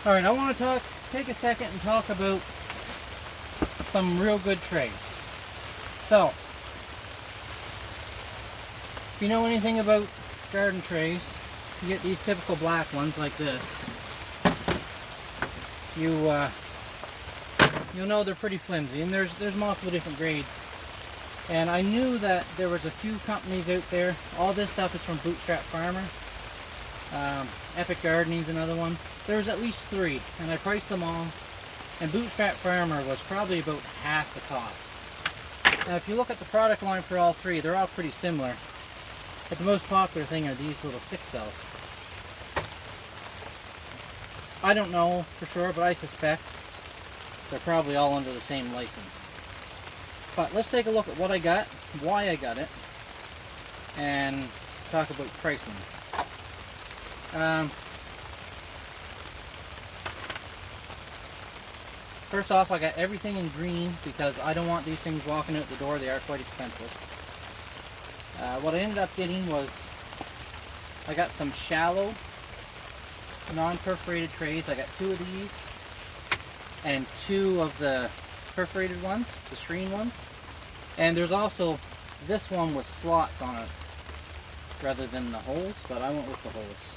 Alright, I want to take a second and talk about some real good trays. So, if you know anything about garden trays, you get these typical black ones like this. You'll know they're pretty flimsy, and there's multiple different grades. And I knew that there was a few companies out there. All this stuff is from Bootstrap Farmer. Epic Gardening's another one. There's at least 3, and I priced them all. And Bootstrap Farmer was probably about half the cost. Now, if you look at the product line for all 3, they're all pretty similar. But the most popular thing are these little 6 cells. I don't know for sure, but I suspect they're probably all under the same license. But let's take a look at what I got, why I got it, and talk about pricing. First off, I got everything in green because I don't want these things walking out the door. They are quite expensive. What I ended up getting was I got some shallow non-perforated trays. I got 2 of these and 2 of the perforated ones, the screen ones. And there's also this one with slots on it rather than the holes, but I went with the holes.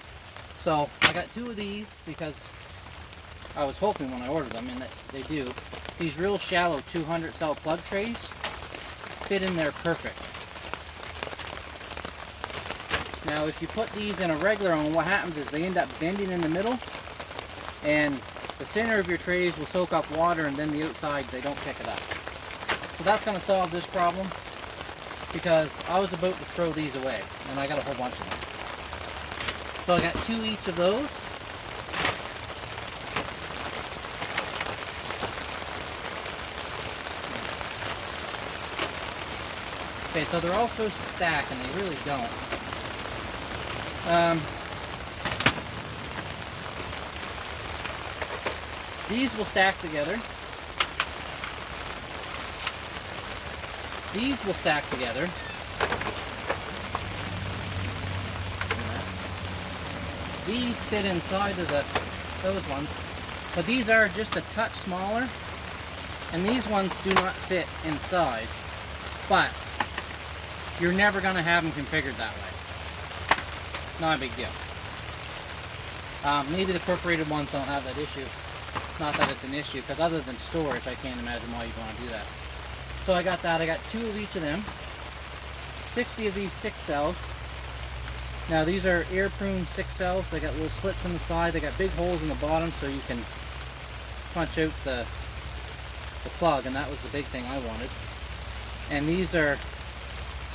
So I got 2 of these because I was hoping when I ordered them, and that they do. These real shallow 200 cell plug trays fit in there perfect. Now if you put these in a regular one, what happens is they end up bending in the middle, and the center of your trays will soak up water, and then the outside they don't pick it up. So that's going to solve this problem, because I was about to throw these away, and I got a whole bunch of them. So I got 2 each of those. Okay, so they're all supposed to stack, and they really don't. These will stack together. These will stack together. These fit inside of those ones, but these are just a touch smaller, and these ones do not fit inside, but you're never going to have them configured that way. Not a big deal. Maybe the perforated ones don't have that issue. Not that it's an issue, because other than storage, I can't imagine why you'd want to do that. So I got that. I got 2 of each of them. 60 of these 6 cells. Now these are air prune 6 cells. They got little slits in the side. They got big holes in the bottom so you can punch out the plug, and that was the big thing I wanted. And these are,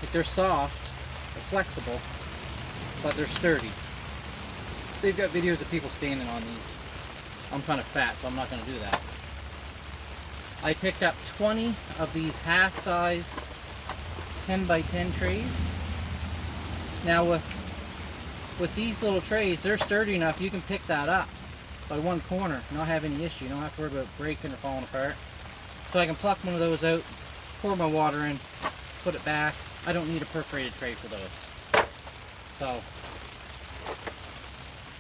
like, they're soft, they're flexible, but they're sturdy. They've got videos of people standing on these. I'm kind of fat, so I'm not going to do that. I picked up 20 of these half-size 10 by 10 trays. Now with these little trays, they're sturdy enough you can pick that up by one corner, not have any issue. You don't have to worry about breaking or falling apart. So I can pluck one of those out, pour my water in, put it back. I don't need a perforated tray for those. So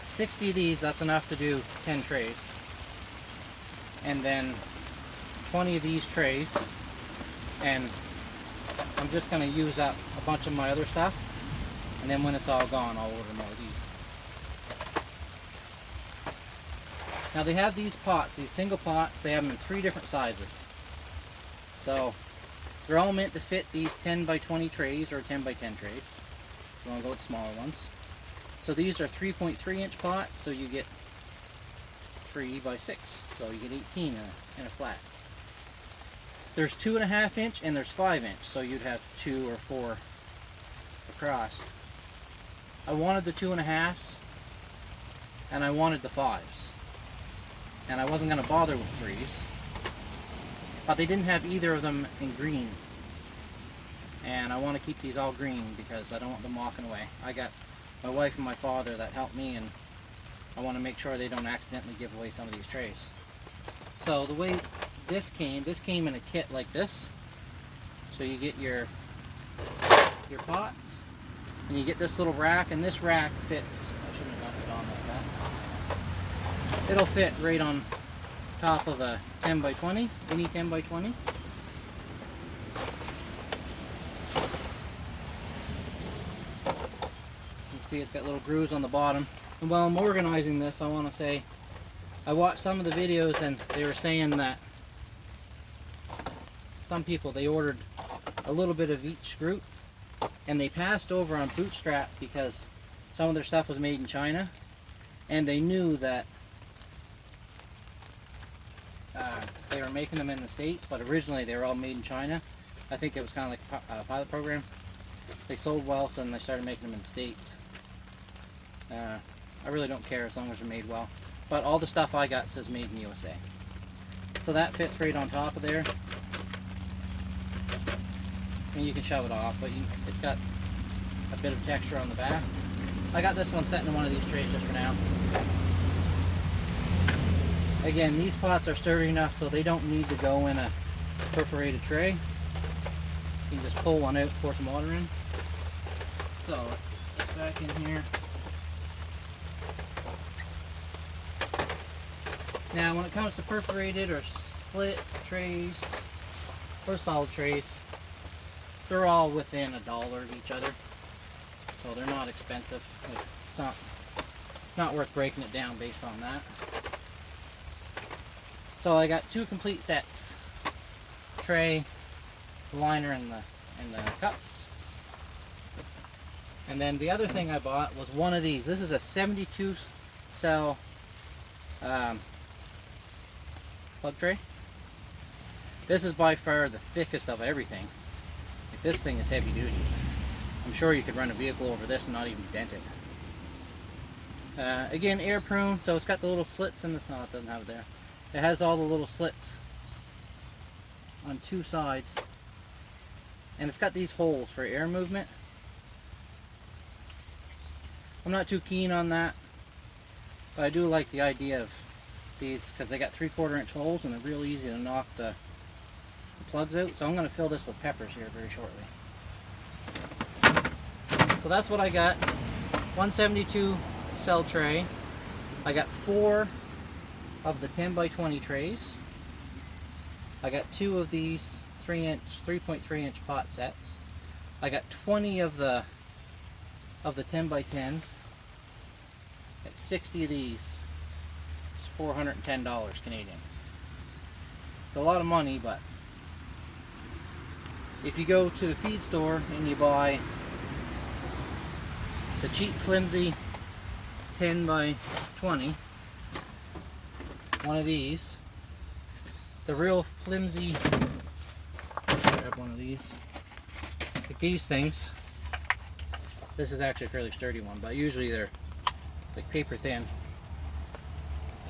60 of these, that's enough to do 10 trays. And then 20 of these trays, and I'm just going to use up a bunch of my other stuff, and then when it's all gone, I'll order more of these. Now they have these pots, these single pots. They have them in 3 different sizes. So they're all meant to fit these 10 by 20 trays or 10 by 10 trays. So I'll go with smaller ones. So these are 3.3 inch pots, so you get 3 by 6. So you get 18 in a flat. There's 2.5 inch and there's 5 inch, so you'd have 2 or 4 across. I wanted the 2.5s and I wanted the 5s. And I wasn't going to bother with 3s. But they didn't have either of them in green. And I want to keep these all green because I don't want them walking away. I got my wife and my father that helped me, and I want to make sure they don't accidentally give away some of these trays. So the way this came in a kit like this. So you get your pots, and you get this little rack, and this rack fits. I shouldn't have done it on like that. It'll fit right on top of a 10 by 20, any 10 by 20. You can see it's got little grooves on the bottom. And while I'm organizing this, I want to say, I watched some of the videos and they were saying that some people, they ordered a little bit of each group and they passed over on Bootstrap because some of their stuff was made in China, and they knew that they were making them in the States, but originally they were all made in China. I think it was kind of like a pilot program. They sold well, so then they started making them in the States. I really don't care as long as they're made well. But all the stuff I got says made in USA. So that fits right on top of there. And you can shove it off, but it's got a bit of texture on the back. I got this one set in one of these trays just for now. Again, these pots are sturdy enough so they don't need to go in a perforated tray. You can just pull one out, pour some water in. So let's put this back in here. Now when it comes to perforated or split trays or solid trays, they're all within $1 of each other. So they're not expensive. It's not worth breaking it down based on that. So I got 2 complete sets. Tray, the liner, and the cups. And then the other thing I bought was one of these. This is a 72 cell plug tray. This is by far the thickest of everything. Like, this thing is heavy duty. I'm sure you could run a vehicle over this and not even dent it. Again, air prune, so it's got the little slits in this. No, it doesn't have it there. It has all the little slits on 2 sides, and it's got these holes for air movement. I'm not too keen on that, but I do like the idea of these because they got 3/4 inch holes and they're real easy to knock the plugs out. So I'm going to fill this with peppers here very shortly. So that's what I got. 172 cell tray. I got 4 of the 10 by 20 trays. I got 2 of these 3.3 inch pot sets. I got 20 of the 10 by 10s. Got 60 of these. It's $410 Canadian. It's a lot of money, but if you go to the feed store and you buy the cheap flimsy 10 by 20, one of these, the real flimsy, let's grab one of these, like these things. This is actually a fairly sturdy one, but usually they're like paper thin.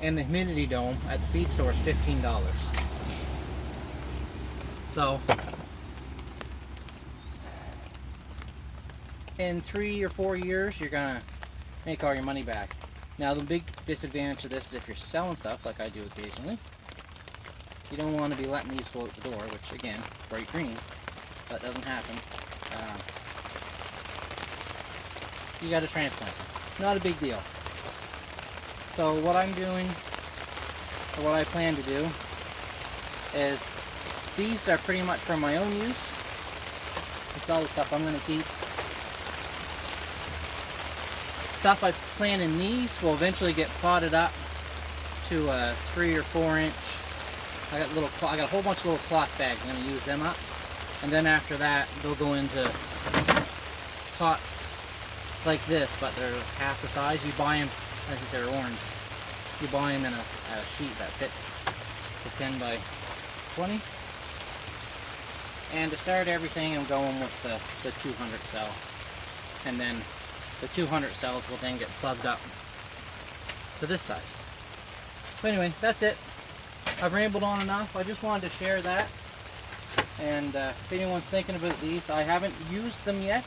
And the humidity dome at the feed store is $15. So in 3 or 4 years, you're gonna make all your money back. Now the big disadvantage of this is if you're selling stuff, like I do occasionally, you don't want to be letting these go out the door, which again, bright green, that doesn't happen. You got to transplant them. Not a big deal. So what I'm doing, or what I plan to do, is these are pretty much for my own use. It's all the stuff I'm going to keep. Stuff I plant in these will eventually get potted up to a 3 or 4 inch. I got a whole bunch of little cloth bags. I'm going to use them up, and then after that they'll go into pots like this, but they're half the size. You buy them, I think they're orange. You buy them in a sheet that fits the 10 by 20. And to start everything, I'm going with the 200 cell, and then the 200 cells will then get plugged up to this size. So anyway, that's it. I've rambled on enough. I just wanted to share that. And if anyone's thinking about these, I haven't used them yet.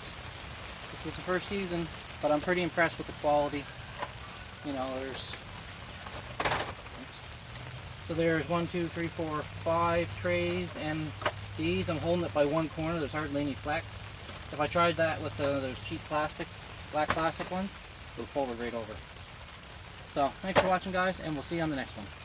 This is the first season, but I'm pretty impressed with the quality. You know, there's 1, 2, 3, 4, 5 trays, and these, I'm holding it by one corner. There's hardly any flex. If I tried that with those cheap plastic, black plastic ones, it would fold it right over. So thanks for watching, guys, and we'll see you on the next one.